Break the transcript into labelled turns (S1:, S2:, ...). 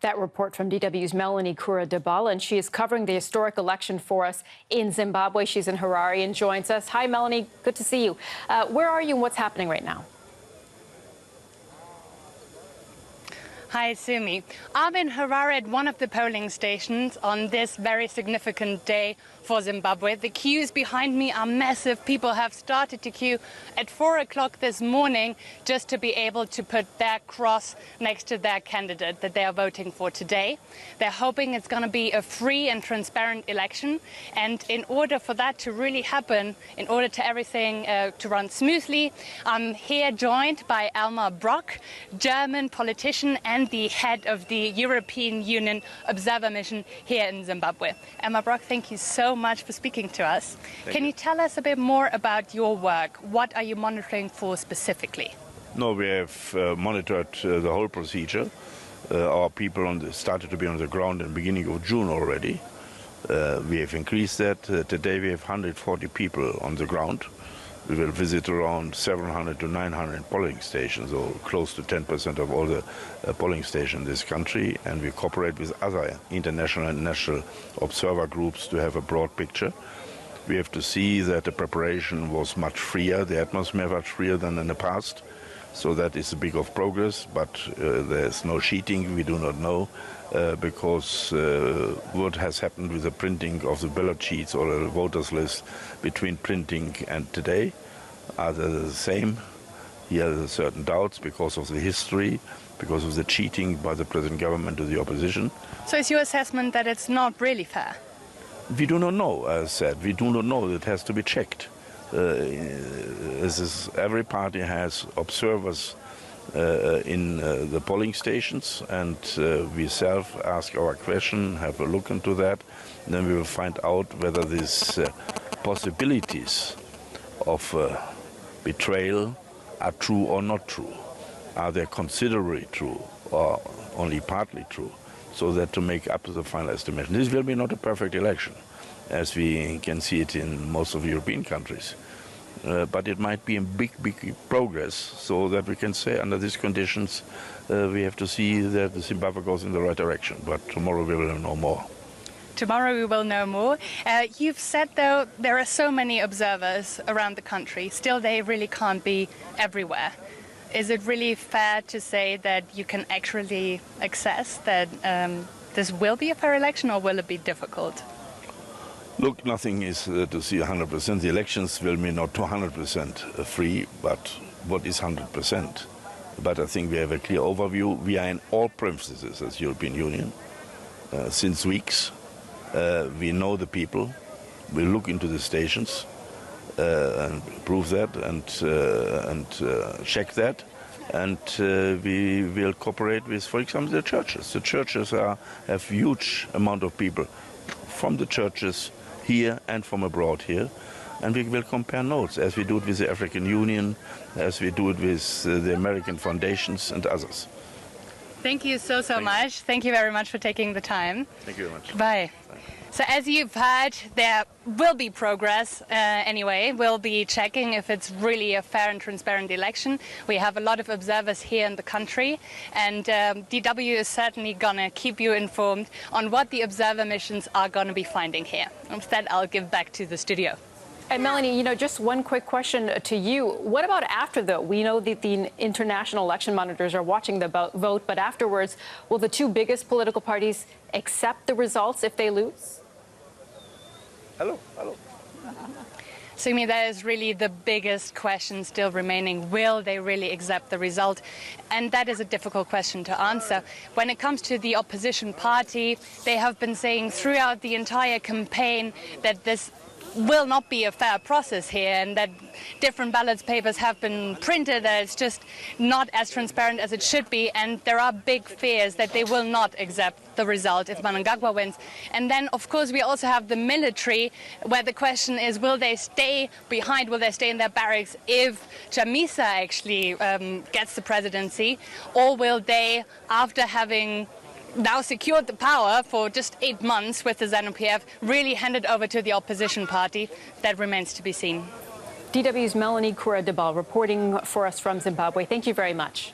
S1: That report from DW's Melanie Kura-Debala, and she is covering the historic election for us in Zimbabwe. She's in Harare and joins us. Hi, Melanie. Good to see you. Where are you and what's happening right now?
S2: Hi, Sumi. I'm in Harare at one of the polling stations on this very significant day for Zimbabwe. The queues behind me are massive. People have started to queue at 4 o'clock this morning just to be able to put their cross next to their candidate that they are voting for today. They're hoping it's going to be a free and transparent election. And in order for that to really happen, in order to everything to run smoothly, I'm here joined by Elmar Brok, German politician and the head of the European Union Observer Mission here in Zimbabwe. Elmar Brok, thank you so much for speaking to us. Can you tell us a bit more about your work? What are you monitoring for specifically?
S3: No, we have monitored the whole procedure. Our people started to be on the ground in the beginning of June already. We have increased that. Today we have 140 people on the ground. We will visit around 700 to 900 polling stations, or close to 10% of all the polling stations in this country. And we cooperate with other international and national observer groups to have a broad picture. We have to see that the preparation was much freer, the atmosphere much freer than in the past. So that is a big of progress, but there's no cheating, we do not know, because what has happened with the printing of the ballot sheets or the voters list between printing and today, are they the same? Here are certain doubts because of the history, because of the cheating by the present government to the opposition.
S2: So is your assessment that it's not really fair?
S3: We do not know, as I said, we do not know, it has to be checked. Every party has observers in the polling stations, and we ask our question, have a look into that, and then we will find out whether these possibilities of betrayal are true or not true. Are they considerably true or only partly true, so that to make up the final estimation. This will be not a perfect election, as we can see it in most of the European countries. But it might be a big progress, so that we can say under these conditions we have to see that the Zimbabwe goes in the right direction. But tomorrow we will know more.
S2: Tomorrow we will know more. You've said, though, there are so many observers around the country. Still, they really can't be everywhere. Is it really fair to say that you can actually assess that this will be a fair election, or will it be difficult?
S3: Look, nothing is to see 100%. The elections will be not 200% free, but what is 100%? But I think we have a clear overview. We are in all premises as European Union since weeks. We know the people. We look into the stations and prove that and check that. And we will cooperate with, for example, the churches. The churches have huge amount of people from the churches here and from abroad here, and we will compare notes as we do it with the African Union, as we do it with the American foundations and others.
S2: Thank you so much. Thank you very much for taking the time.
S3: Thank you very much.
S2: Bye. So as you've heard, there will be progress anyway. We'll be checking if it's really a fair and transparent election. We have a lot of observers here in the country, and DW is certainly going to keep you informed on what the observer missions are going to be finding here. And with that, I'll give back to the studio.
S1: And Melanie, just one quick question to you. What about after, though? We know that the international election monitors are watching the vote, but afterwards, will the two biggest political parties accept the results if they lose?
S3: Hello.
S2: Sumi, that is really the biggest question still remaining. Will they really accept the result? And that is a difficult question to answer. When it comes to the opposition party, they have been saying throughout the entire campaign that this will not be a fair process here, and that different ballot papers have been printed, that it's just not as transparent as it should be, and there are big fears that they will not accept the result if Mnangagwa wins. And then, of course, we also have the military, where the question is, will they stay behind, will they stay in their barracks if Chamisa actually gets the presidency, or will they, after having now secured the power for just 8 months with the ZANU-PF, really hand it over to the opposition party? That remains to be seen.
S1: DW's Melanie Kura-Debala reporting for us from Zimbabwe. Thank you very much.